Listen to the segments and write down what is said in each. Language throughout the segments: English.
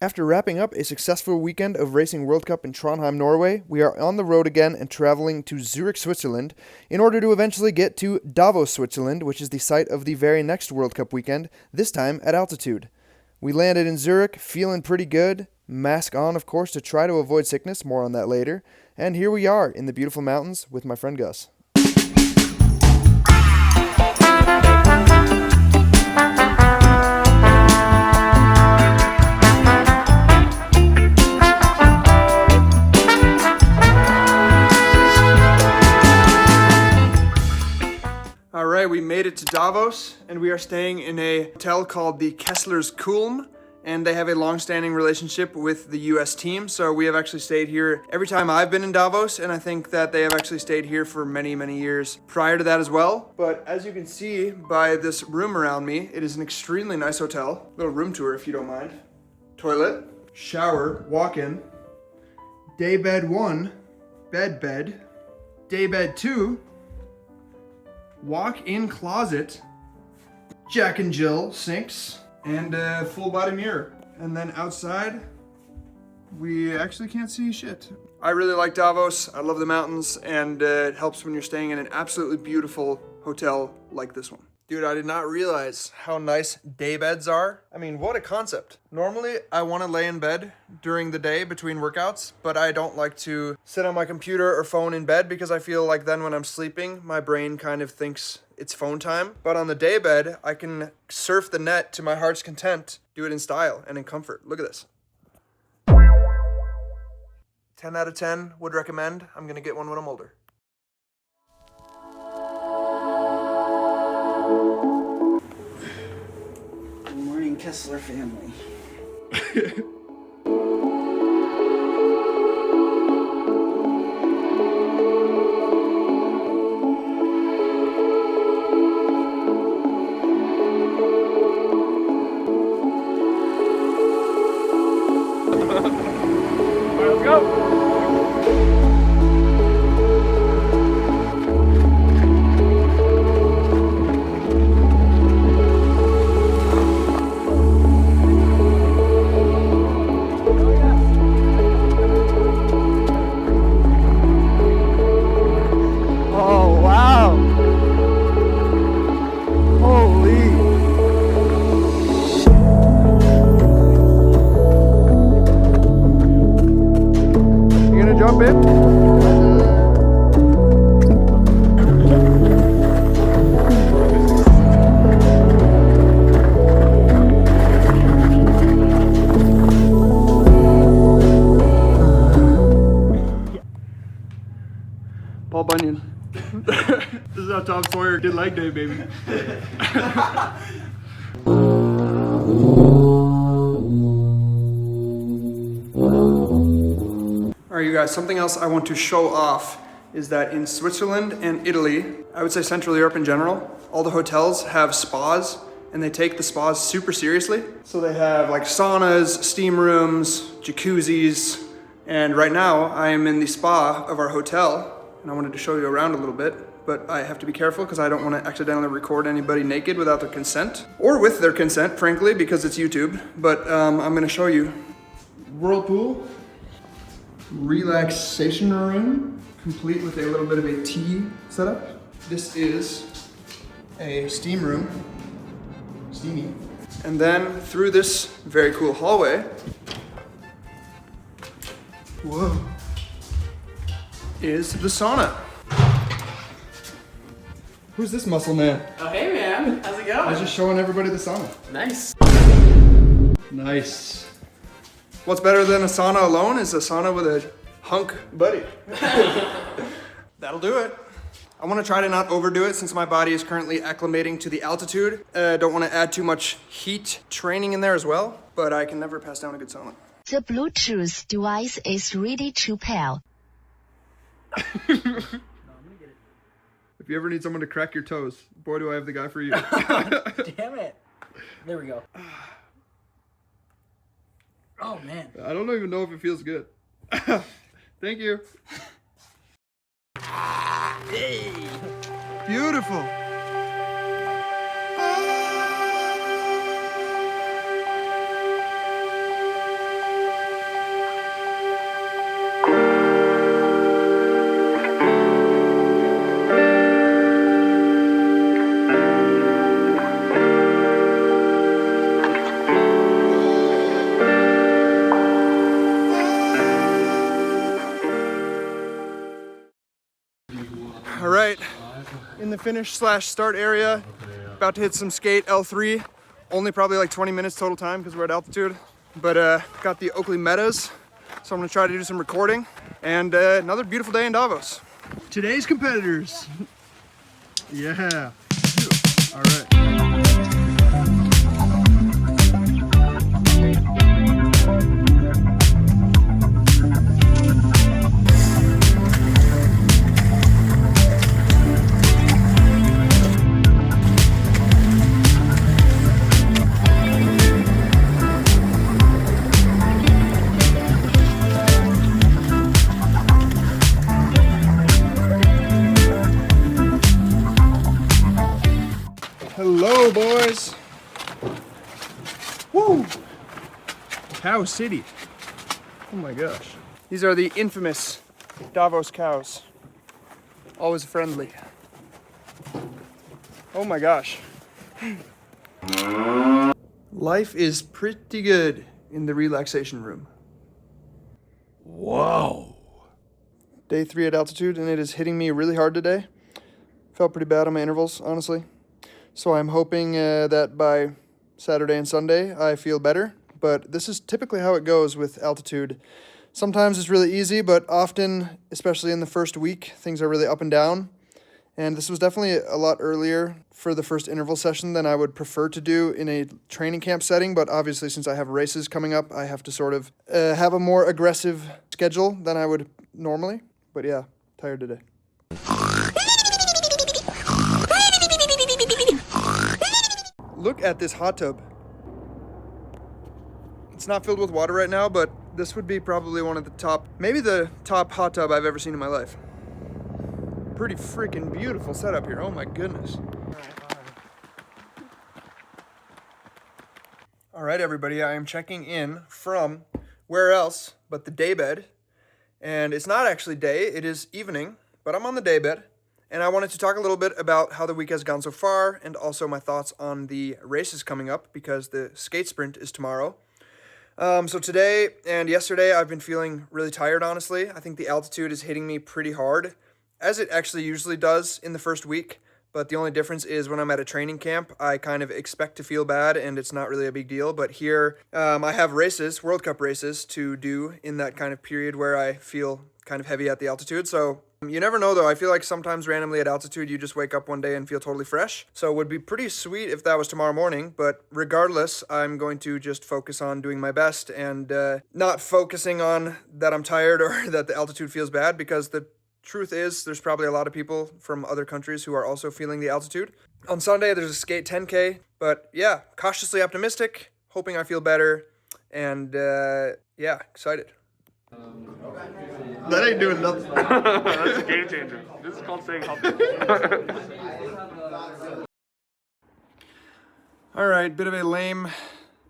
After wrapping up a successful weekend of Racing World Cup in Trondheim, Norway, we are on the road again and traveling to Zurich, Switzerland, in order to eventually get to Davos, Switzerland, which is the site of the very next World Cup weekend, this time at altitude. We landed in Zurich, feeling pretty good, mask on, of course, to try to avoid sickness, more on that later, and here we are in the beautiful mountains with my friend Gus. Alright, we made it to Davos, and we are staying in a hotel called the Kessler's Kulm, and they have a long-standing relationship with the US team, so we have actually stayed here every time I've been in Davos, and I think that they have actually stayed here for many, many years prior to that as well. But as you can see by this room around me, it is an extremely nice hotel. Little room tour if you don't mind. Toilet, shower, walk-in, day bed 1, bed, day bed 2, walk-in closet, Jack and Jill sinks, and a full body mirror. And then outside, we actually can't see shit. I really like Davos. I love the mountains, and it helps when you're staying in an absolutely beautiful hotel like this one. Dude, I did not realize how nice day beds are. I mean, what a concept. Normally, I want to lay in bed during the day between workouts, but I don't like to sit on my computer or phone in bed because I feel like then when I'm sleeping, my brain kind of thinks it's phone time. But on the day bed, I can surf the net to my heart's content, do it in style and in comfort. Look at this. 10 out of 10, would recommend. I'm gonna get one when I'm older. Good morning, Kessler family. Let's go. Oh, wow. Holy. You gonna jump in? Paul Bunyan. This is how Tom Sawyer did leg day, baby. Alright, you guys, something else I want to show off is that in Switzerland and Italy, I would say Central Europe in general, all the hotels have spas, and they take the spas super seriously. So they have like saunas, steam rooms, jacuzzis, and right now I am in the spa of our hotel, and I wanted to show you around a little bit, but I have to be careful because I don't want to accidentally record anybody naked without their consent, or with their consent, frankly, because it's YouTube. But I'm going to show you. Whirlpool, relaxation room, complete with a little bit of a tea setup. This is a steam room, steamy. And then through this very cool hallway, whoa, is the sauna. Who's this muscle man? Oh, hey man, how's it going? I was just showing everybody the sauna. Nice. Nice. What's better than a sauna alone is a sauna with a hunk buddy. That'll do it. I want to try to not overdo it since my body is currently acclimating to the altitude. Don't want to add too much heat training in there as well, but I can never pass down a good sauna. The Bluetooth device is ready to pair. If you ever need someone to crack your toes, boy do I have the guy for you. Damn it. There we go. Oh man. I don't even know if it feels good. Thank you. Hey. Beautiful. in the finish/start area. About to hit some skate L3. Only probably like 20 minutes total time because we're at altitude. But got the Oakley Meadows, so I'm gonna try to do some recording. And another beautiful day in Davos. Today's competitors. Yeah. All right. Hello, boys. Woo! Cow City. Oh my gosh. These are the infamous Davos cows. Always friendly. Oh my gosh. Life is pretty good in the relaxation room. Whoa. Day 3 at altitude, and it is hitting me really hard today. Felt pretty bad on my intervals, honestly. So I'm hoping that by Saturday and Sunday I feel better, but this is typically how it goes with altitude. Sometimes it's really easy, but often, especially in the first week, things are really up and down. And this was definitely a lot earlier for the first interval session than I would prefer to do in a training camp setting, but obviously since I have races coming up, I have to sort of have a more aggressive schedule than I would normally. But yeah, tired today. Look at this hot tub. It's not filled with water right now, but this would be probably one of the top, maybe the top hot tub I've ever seen in my life. Pretty freaking beautiful setup here. Oh my goodness. All right, everybody, I am checking in from where else but the daybed. And it's not actually day, it is evening, but I'm on the daybed. And I wanted to talk a little bit about how the week has gone so far and also my thoughts on the races coming up because the skate sprint is tomorrow. So today and yesterday I've been feeling really tired, honestly. I think the altitude is hitting me pretty hard, as it actually usually does in the first week. But the only difference is when I'm at a training camp, I kind of expect to feel bad and it's not really a big deal. But here I have races, World Cup races to do in that kind of period where I feel kind of heavy at the altitude. So you never know though. I feel like sometimes randomly at altitude, you just wake up one day and feel totally fresh. So it would be pretty sweet if that was tomorrow morning. But regardless, I'm going to just focus on doing my best and not focusing on that I'm tired or that the altitude feels bad, because the truth is there's probably a lot of people from other countries who are also feeling the altitude. On Sunday, there's a skate 10K, but yeah, cautiously optimistic, hoping I feel better, and yeah, excited. That ain't doing nothing. That's a game changer. This is called saying help. All right, bit of a lame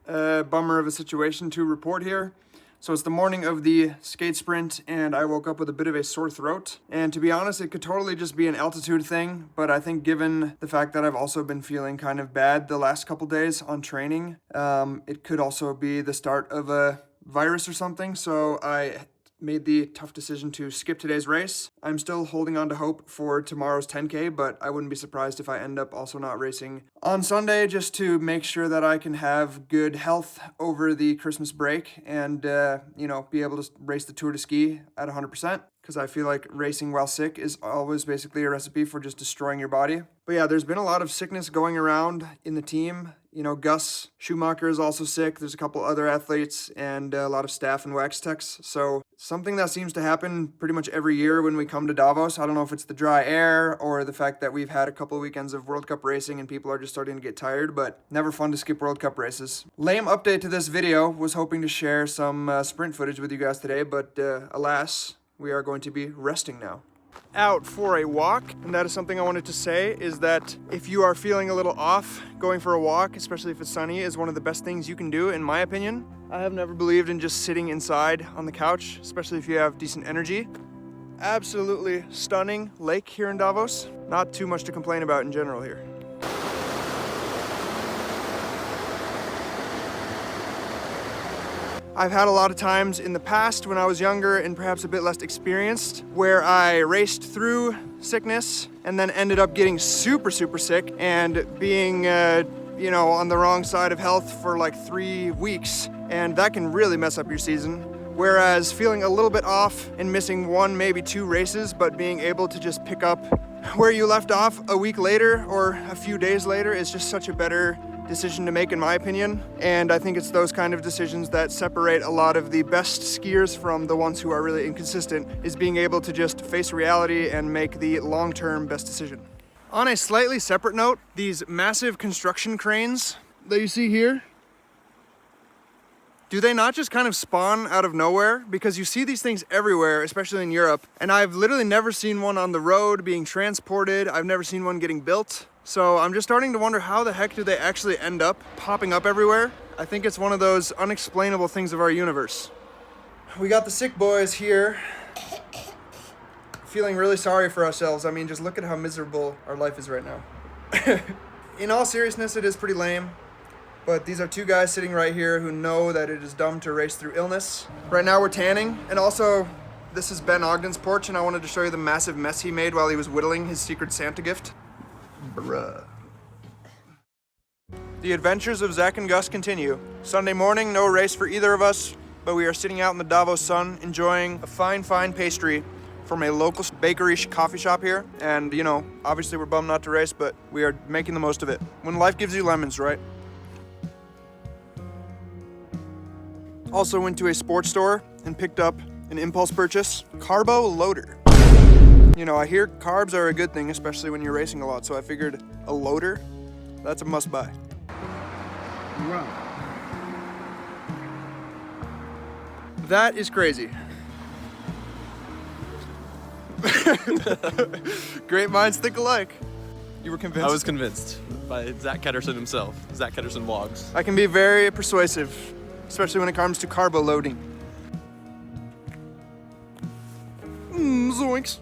bummer of a situation to report here. So it's the morning of the skate sprint and I woke up with a bit of a sore throat. And to be honest, it could totally just be an altitude thing, but I think given the fact that I've also been feeling kind of bad the last couple days on training, it could also be the start of a virus or something. So I made the tough decision to skip today's race. I'm still holding on to hope for tomorrow's 10K, but I wouldn't be surprised if I end up also not racing on Sunday, just to make sure that I can have good health over the Christmas break and, be able to race the Tour de Ski at 100%. Because I feel like racing while sick is always basically a recipe for just destroying your body. But yeah, there's been a lot of sickness going around in the team. You know, Gus Schumacher is also sick. There's a couple other athletes and a lot of staff and wax techs. So something that seems to happen pretty much every year when we come to Davos. I don't know if it's the dry air or the fact that we've had a couple of weekends of World Cup racing and people are just starting to get tired, but never fun to skip World Cup races. Lame update to this video. Was hoping to share some sprint footage with you guys today, but alas, we are going to be resting now. Out for a walk, and that is something I wanted to say, is that if you are feeling a little off, going for a walk, especially if it's sunny, is one of the best things you can do, in my opinion. I have never believed in just sitting inside on the couch, especially if you have decent energy. Absolutely stunning lake here in Davos. Not too much to complain about in general here. I've had a lot of times in the past when I was younger and perhaps a bit less experienced where I raced through sickness and then ended up getting super sick and being, you know, on the wrong side of health for like 3 weeks. And that can really mess up your season. Whereas feeling a little bit off and missing 1, maybe 2 races, but being able to just pick up where you left off a week later or a few days later is just such a better decision to make, in my opinion. And I think it's those kind of decisions that separate a lot of the best skiers from the ones who are really inconsistent, is being able to just face reality and make the long-term best decision. On a slightly separate note, these massive construction cranes that you see here, do they not just kind of spawn out of nowhere? Because you see these things everywhere, especially in Europe, and I've literally never seen one on the road being transported. I've never seen one getting built. So I'm just starting to wonder, how the heck do they actually end up popping up everywhere? I think it's one of those unexplainable things of our universe. We got the sick boys here, feeling really sorry for ourselves. I mean, just look at how miserable our life is right now. In all seriousness, it is pretty lame. But these are 2 guys sitting right here who know that it is dumb to race through illness. Right now we're tanning, and also this is Ben Ogden's porch, and I wanted to show you the massive mess he made while he was whittling his secret Santa gift. Bruh. The adventures of Zach and Gus continue. Sunday morning, no race for either of us, but we are sitting out in the Davos sun enjoying a fine pastry from a local bakery coffee shop here. And you know, obviously we're bummed not to race, but we are making the most of it. When life gives you lemons, right? Also went to a sports store and picked up an impulse purchase, carbo loader. You know, I hear carbs are a good thing, especially when you're racing a lot, so I figured a loader, that's a must buy. Wow. That is crazy. Great minds think alike. You were convinced? I was convinced by Zach Ketterson himself. Zach Ketterson vlogs. I can be very persuasive, especially when it comes to carbo loading. Zoinks.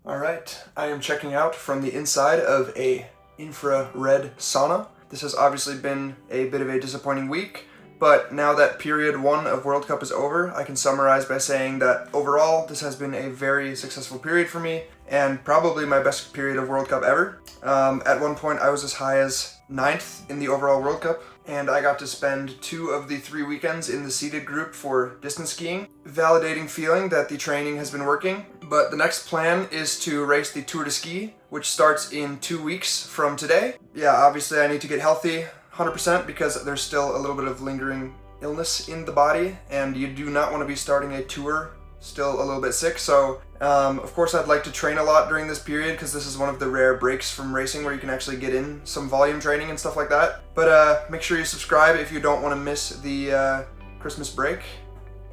All right, I am checking out from the inside of a infrared sauna. This has obviously been a bit of a disappointing week, but now that period 1 of World Cup is over, I can summarize by saying that overall, this has been a very successful period for me, and probably my best period of World Cup ever. At one point, I was as high as 9th in the overall World Cup, and I got to spend 2 of the 3 weekends in the seated group for distance skiing. Validating feeling that the training has been working. But the next plan is to race the Tour de Ski, which starts in 2 weeks from today. Yeah, obviously I need to get healthy 100% because there's still a little bit of lingering illness in the body, and you do not want to be starting a tour still a little bit sick. So of course I'd like to train a lot during this period because this is one of the rare breaks from racing where you can actually get in some volume training and stuff like that. But make sure you subscribe if you don't want to miss the Christmas break.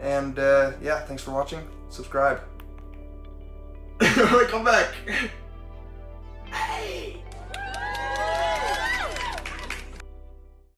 And yeah, thanks for watching. Subscribe. Come back.